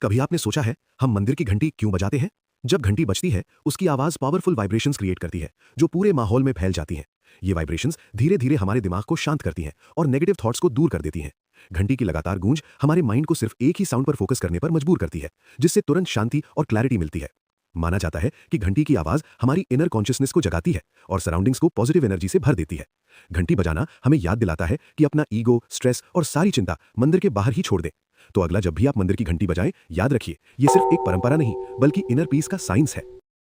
कभी आपने सोचा है हम मंदिर की घंटी क्यों बजाते हैं? जब घंटी बजती है उसकी आवाज पावरफुल वाइब्रेशंस क्रिएट करती है जो पूरे माहौल में फैल जाती हैं। ये वाइब्रेशंस धीरे धीरे हमारे दिमाग को शांत करती हैं और नेगेटिव थॉट्स को दूर कर देती हैं। घंटी की लगातार गूंज हमारे माइंड को सिर्फ एक ही साउंड पर फोकस करने पर मजबूर करती है, जिससे तुरंत शांति और क्लैरिटी मिलती है। माना जाता है कि घंटी की आवाज हमारी इनर कॉन्शियसनेस को जगाती है और सराउंडिंग्स को पॉजिटिव एनर्जी से भर देती है। घंटी बजाना हमें याद दिलाता है कि अपना ईगो, स्ट्रेस और सारी चिंता मंदिर के बाहर ही छोड़ दें। तो अगला जब भी आप मंदिर की घंटी बजाएं, याद रखिए ये सिर्फ एक परंपरा नहीं बल्कि इनर पीस का साइंस है।